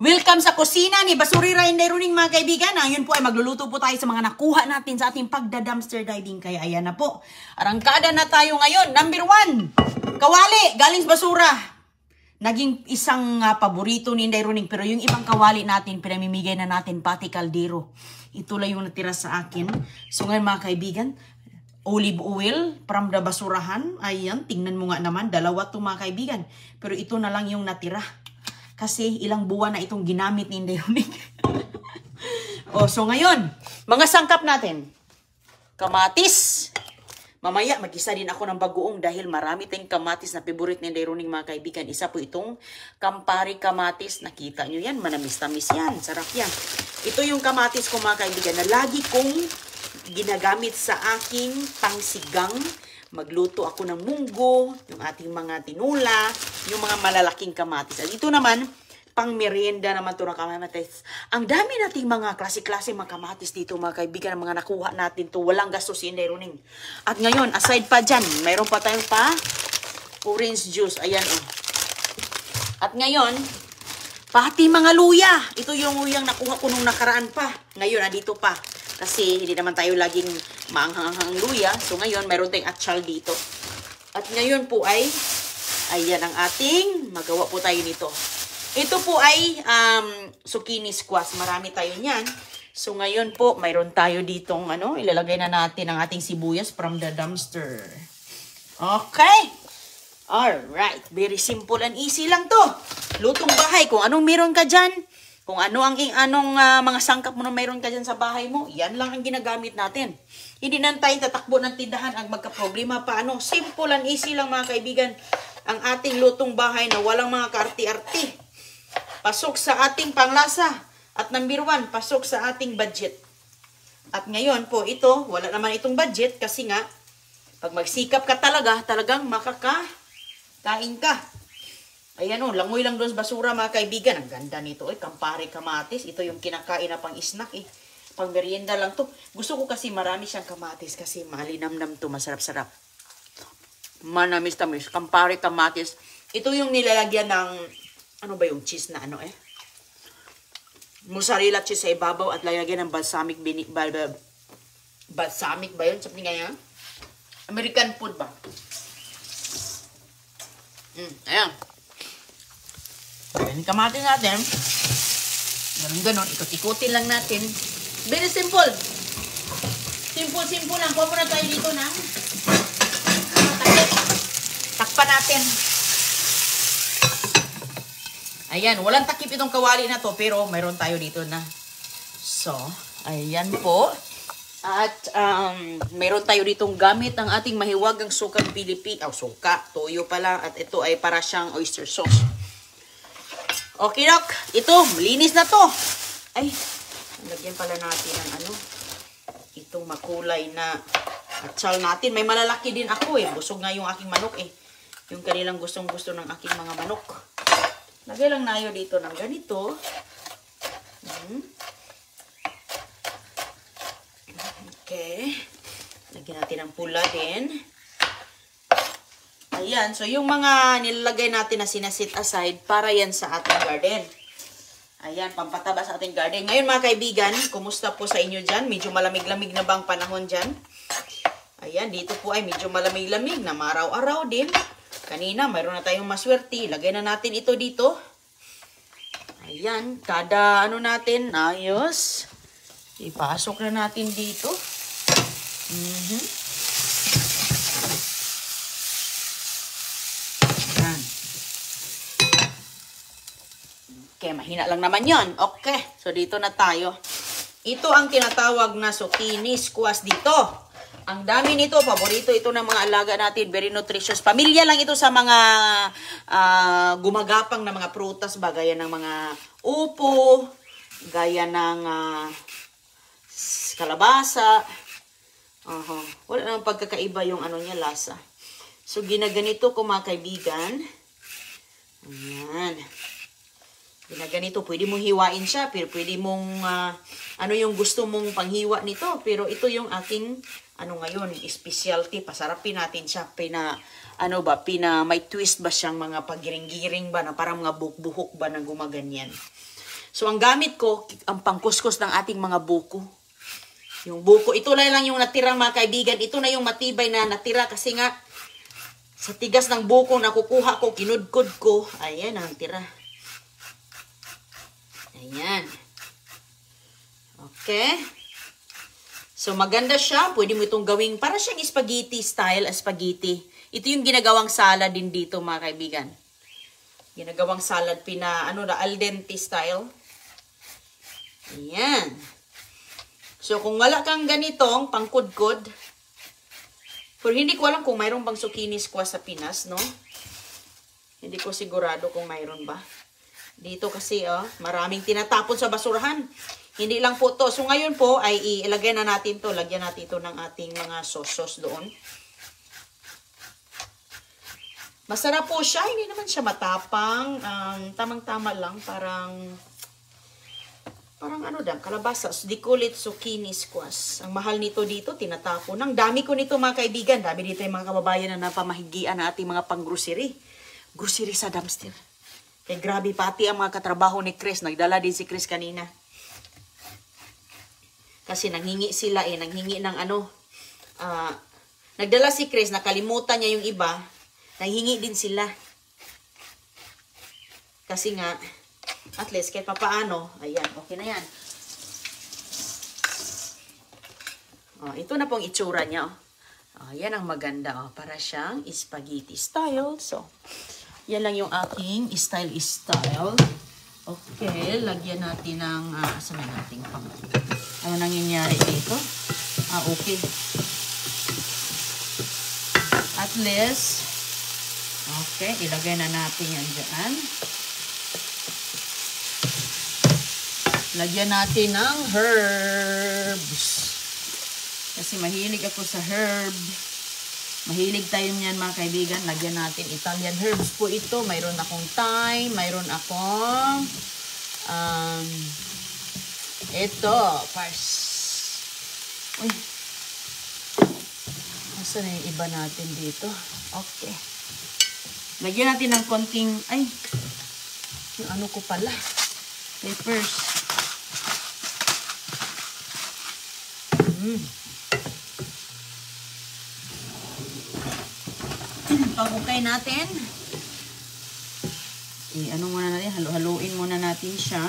Welcome sa kusina ni Basurira Inday Runing mga kaibigan. Ngayon po ay magluluto po tayo sa mga nakuha natin sa ating pagda-dumpster diving. Kaya ayan na po. Arangkada na tayo ngayon. Number 1, kawali galing sa basura. Naging isang paborito ni Inday Runing. Pero yung ibang kawali natin, pinamimigay na natin pati kaldero. Ito lang yung natira sa akin. So ngayon mga kaibigan, olive oil from the basurahan. Ayan, tingnan mo nga naman. Dalawa to mga kaibigan. Pero ito na lang yung natira. Kasi ilang buwan na itong ginamit ni Inday Runing. So ngayon, mga sangkap natin. Kamatis. Mamaya, mag-isa din ako ng bagoong dahil marami tayong kamatis na favorite ni Inday Runing mga kaibigan. Isa po itong Campari kamatis. Nakita nyo yan, manamis-tamis yan. Sarap yan. Ito yung kamatis ko mga kaibigan na lagi kong ginagamit sa aking pangsigang. Magluto ako ng munggo, yung ating mga tinula, yung mga malalaking kamatis. At ito naman, pang merienda naman ito ng kamatis. Ang dami nating mga klase-klase mga kamatis dito mga kaibigan, mga nakuha natin to. Walang gastos si Inday Runing. At ngayon, aside pa dyan, mayroon pa tayong orange juice. Ayan o. At ngayon, pati mga luya. Ito yung luyang nakuha ko nung nakaraan pa. Ngayon, dito pa. Kasi hindi naman tayo laging maanghang luya. So ngayon, mayroon tayong atsal dito. At ngayon po ay, ayan ang ating, magawa po tayo nito. Ito po ay zucchini squash. Marami tayo niyan. So ngayon po, mayroon tayo ditong, ilalagay na natin ang ating sibuyas from the dumpster. Okay. Alright. Very simple and easy lang to. Lutong bahay. Kung anong meron ka dyan, kung anong mga sangkap mo na mayroon ka dyan sa bahay mo, yan lang ang ginagamit natin. Hindi na tayo tatakbo ng tindahan ang magka-problema pa. Simple and easy lang mga kaibigan. Ang ating lutong bahay na walang mga kaarti-arti. Pasok sa ating panglasa. At number 1, pasok sa ating budget. At ngayon po ito, wala naman itong budget kasi nga, pag magsikap ka talagang makakain ka. Ayan langoy lang doon sa basura mga kaibigan. Ang ganda nito. Campari kamatis. Ito yung kinakain na pang snack Pang merienda lang to. Gusto ko kasi marami siyang kamatis kasi malinamnam to. Masarap-sarap. Manamis-tamis. Campari kamatis. Ito yung nilalagyan ng, yung cheese na mozzarella cheese sa ibabaw at lalagyan ng balsamic balsamic ba yun? Sabi nga yan? American food ba? Ayan. Ayan, kamatis natin. Ganon, ikot-ikutin lang natin. Very simple. Simple lang. Kuha muna tayo dito ng takpan natin. Ayan, walang takip itong kawali na to, pero mayroon tayo dito na. So, ayan po. At mayroon tayo ditong gamit ang ating mahiwagang sukang Pilipino. Suka, toyo pala. At ito ay para siyang oyster sauce. Okay, Doc. Ito, malinis na to. Ay, lagyan pala natin ng itong makulay na atsal natin. May malalaki din ako Busog nga yung aking manok Yung kanilang gustong-gusto ng aking mga manok. Lagay lang nayo dito ng ganito. Okay. Lagyan natin ng pula din. Ayan, so yung mga nilalagay natin na sinasit aside para yan sa ating garden. Ayan, pampataba sa ating garden. Ngayon mga kaibigan, kumusta po sa inyo dyan? Medyo malamig-lamig na ba ang panahon dyan? Ayan, dito po ay medyo malamig-lamig na maraw-araw din. Kanina, mayroon na tayong maswerte. Lagay na natin ito dito. Ayan, kada natin, ayos. Ipasok na natin dito. Okay, mahina lang naman yon. Okay, so dito na tayo. Ito ang tinatawag na zucchini squash dito. Ang dami nito, paborito ito ng mga alaga natin, very nutritious. Pamilya lang ito sa mga gumagapang na mga prutas ba, gaya ng mga upo, gaya ng kalabasa. Wala namang pagkakaiba yung niya, lasa. So, ginaganito ko mga kaibigan. Ayan. Ginaganito, pwede mong hiwain siya, pero pwede mong, yung gusto mong panghiwa nito. Pero ito yung ating, ngayon, specialty. Pasarapin natin siya. May twist ba siyang mga pagiring-giring ba, na parang mga buhok-buhok ba na gumaganyan. So, ang gamit ko, ang pangkuskus ng ating mga buko. Yung buko, ito lang yung natira mga kaibigan. Ito na yung matibay na natira kasi nga, sa tigas ng buko na kukuha ko, kinudkod ko, ayan ang tira. Ayan. Okay. So, maganda siya. Pwede mo itong gawing, para siyang spaghetti style, spaghetti. Ito yung ginagawang salad din dito, mga kaibigan. Ginagawang salad, al dente style. Ayan. So, kung wala kang ganitong pangkudkod, pero hindi ko alam kung mayroon bang zucchini squash sa Pinas, no? Hindi ko sigurado kung mayroon ba. Dito kasi, maraming tinatapon sa basurahan. Hindi lang po to. So, ngayon po, ay ilagay na natin to. Lagyan natin to ng ating mga sauce doon. Masarap po siya. Hindi naman siya matapang. Tamang-tama lang. Parang kalabasa. Di kulit zucchini squash. Ang mahal nito dito, tinatapon. Ang dami ko nito mga kaibigan. Dami dito yung mga kababayan na napamahigian na ating mga pang-grocery. Grocery sa dumpster. Kaya grabe pati ang mga katrabaho ni Chris. Nagdala din si Chris kanina. Kasi nanghingi sila nanghingi ng nagdala si Chris, nakalimutan niya yung iba, nanghingi din sila. Kasi nga, at least kahit papaano, ayan, okay na yan. Ito na pong itsura niya. Yan ang maganda. Para siyang spaghetti style. So, yan lang yung aking style. Okay, lagyan natin ng, saan na natin pang, ano nangyayari dito? Okay. At least, okay, ilagay na natin yan dyan. Lagyan natin ng herbs. Kasi mahilig ako sa herb. Mahilig tayo niyan mga kaibigan. Lagyan natin Italian herbs po ito. Mayroon akong thyme. Mayroon akong ito. Pars. Uy. Nasaan na yung iba natin dito? Okay. Lagyan natin ng konting, yung ano ko pala. Peppers. Pag-ukay natin. Ano muna natin? Haluin muna natin siya.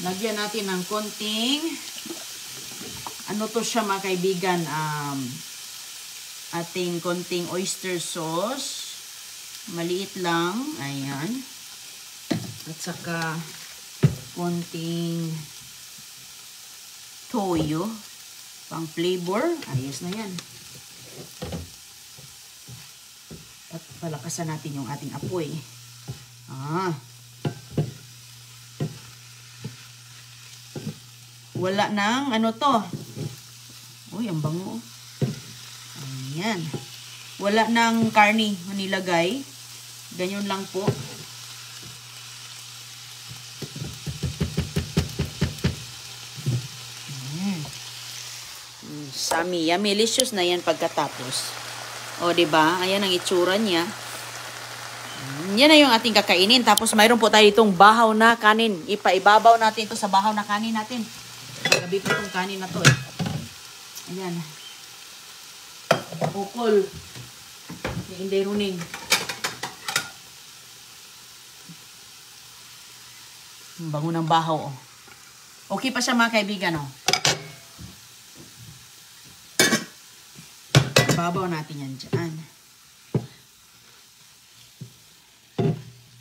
Lagyan natin ng konting, ano to siya mga kaibigan, ating konting oyster sauce. Maliit lang. Ayan. At saka, konting toyo. Pang flavor. Ayos na yan. At palakasan natin yung ating apoy. Wala nang ano to. Uy, ang bango. Ayan. Wala nang karni nilagay. Ganyan lang po. Sami, yummy-licious na yan pagkatapos. O, diba? Ayan ang itsura niya. Yan na yung ating kakainin. Tapos, mayroon po tayo itong bahaw na kanin. Ipaibabaw natin ito sa bahaw na kanin natin. Gabi po itong kanin na to Ayan. Ukol. Hindi runing. Bango ng bahaw. Okay pa siya mga kaibigan. Babaw natin yan dyan.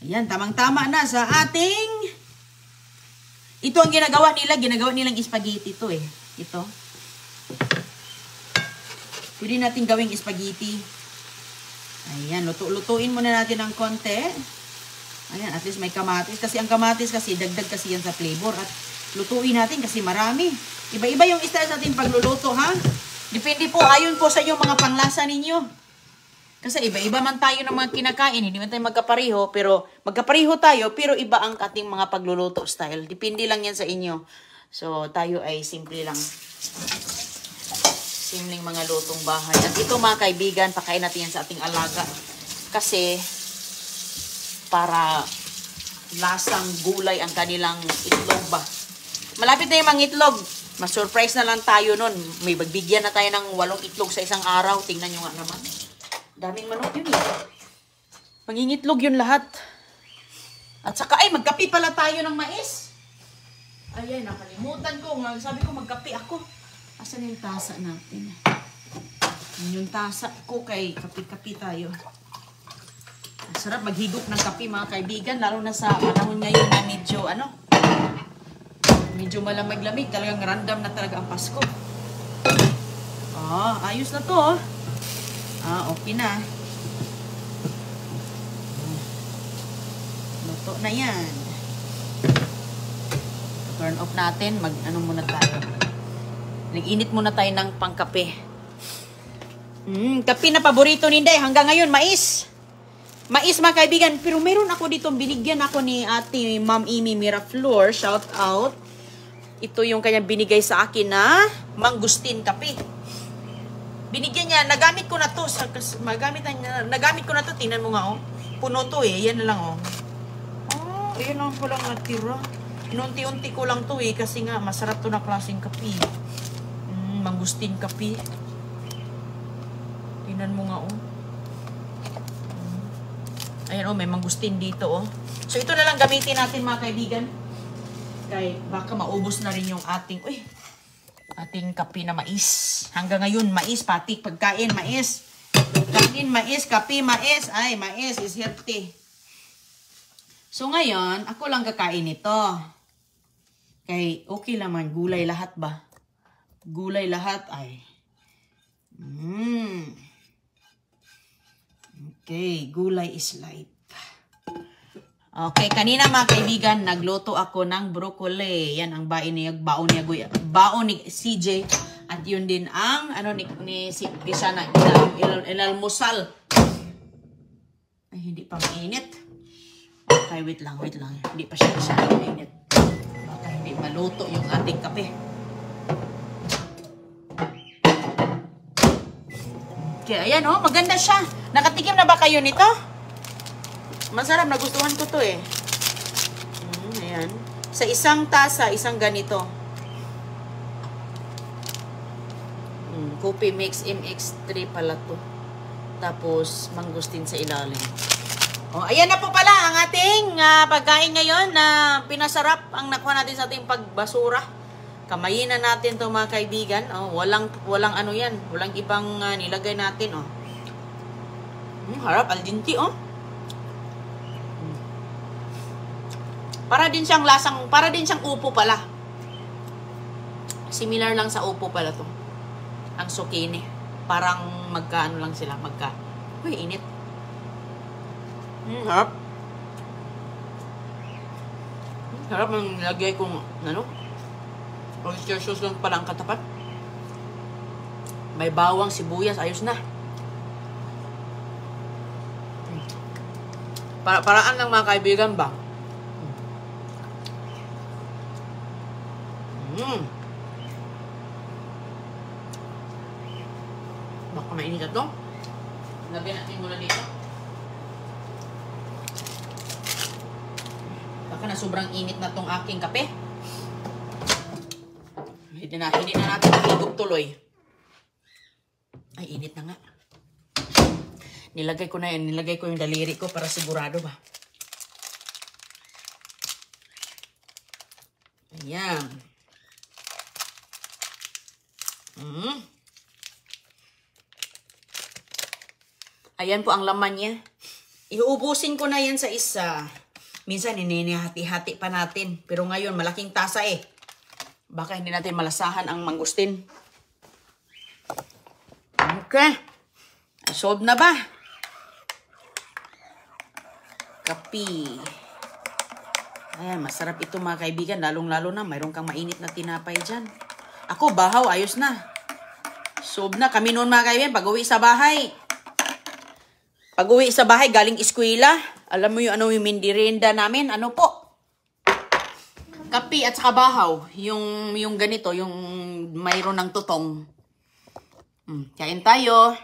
Ayan, tamang-tama na sa ating... Ito ang ginagawa nilang spaghetti ito Ito. Pwede natin gawing spaghetti. Ayan, lutuin muna natin ng konti. Ayan, at least may kamatis. Kasi ang kamatis kasi, dagdag kasi yan sa flavor. At lutuin natin kasi marami. Iba-iba yung style sa ating pagluluto, ha? Depende po, ayon po sa inyong mga panglasa ninyo. Kasi iba-iba man tayo ng mga kinakain. Hindi man tayo magkapareho, pero magkapareho tayo, pero iba ang ating mga pagluluto style. Depende lang yan sa inyo. So, tayo ay simple lang. Simpleng mga lutong bahay. At ito mga kaibigan, pakain natin yan sa ating alaga. Kasi, para lasang gulay ang kanilang itlog ba. Malapit na yung mga itlog. Mas-surprise na lang tayo nun. May bagbigyan na tayo ng 8 itlog sa isang araw. Tingnan nyo nga naman. Daming manok yun eh. Mangingitlog yun lahat. At saka ay magkape pala tayo ng mais. Ayan, nakalimutan ko. Sabi ko magkape ako. Asan yung tasa natin? Yung tasa ko kay kape-kape tayo. Sarap maghigop ng kape mga kaibigan. Lalo na sa panahon ngayon na medyo malamig-lamig. Talagang random na talaga ang Pasko. Ayos na to. Okay na. Luto na yan. Turn off natin. Muna tayo. Nag-init muna tayo ng pangkape. Kape na paborito ni Inday. Hanggang ngayon, mais. Mais mga kaibigan. Pero meron ako dito. Binigyan ako ni ate Ma'am Amy Miraflor. Shout out. Ito yung kanyang binigay sa akin na mangustin kape. Binigyan niya. Nagamit ko na to. Nagamit ko na to. Tingnan mo nga oh. Puno to eh. Yan na lang oh. Ayan lang ko lang natira. Inunti-unti ko lang to eh. Kasi nga masarap to na klaseng kape. Mangustin kape. Tingnan mo nga oh. Ayan oh, may mangustin dito oh. So ito na lang gamitin natin mga kaibigan. Kaya baka maubos na rin yung ating kape na mais. Hanggang ngayon, mais, pati pagkain, mais. Pagkain, mais, kape, mais. Ay, mais is healthy. So ngayon, ako lang kakain ito. Kaya okay lang man, gulay lahat ba? Gulay lahat ay. Okay, gulay is life. Okay, kanina mga kaibigan, nagluto ako ng broccoli. Yan ang baon ni CJ. At yun din ang ni Gisana, inalmusal. Ay, hindi pa mainit. Okay, wait lang. Hindi pa siya mainit. Baka hindi maluto yung ating kape. Okay, ayan oh, maganda siya. Nakatikim na ba kayo nito? Masarap, nagustuhan ko to eh. Ayan. Sa isang tasa, isang ganito. Coffee mix MX3 pala to. Tapos, mangustin sa ilalim. Ayan na po pala ang ating pagkain ngayon na pinasarap ang nakuha natin sa ating pagbasura. Kamayin na natin to mga kaibigan. Walang ano yan. Walang ibang nilagay natin. Harap, al dente Para din siyang upo pala. Similar lang sa upo pala to. Ang zucchini. Parang magkaano lang sila. Uy, init. Harap. Harap ang nilagay kong, oyster sauce lang pala ang katapat. May bawang, sibuyas, ayos na. Paraan lang mga kaibigan ba? Baka mainit na to. Lagyan natin muna dito. Baka na sobrang init na tong aking kape. Hindi na natin mahigop tuloy. Ay, init na nga. Nilagay ko yung daliri ko para sigurado ba. Ayan. Ayan po ang laman niya. Iuubusin ko na yan sa isa. Minsan, hati-hati pa natin. Pero ngayon, malaking tasa eh. Baka hindi natin malasahan ang mangustin. Okay. Solve na ba? Kapi. Ayan, masarap ito mga kaibigan. Lalong-lalo na, mayroon kang mainit na tinapay dyan. Ako, bahaw, ayos na. Solve na. Kami noon mga kaibigan, pag-uwi sa bahay. Galing eskwela. Alam mo yung mindirenda namin? Ano po? Kapi at saka bahaw. Yung ganito, yung mayroon ng tutong. Kain tayo.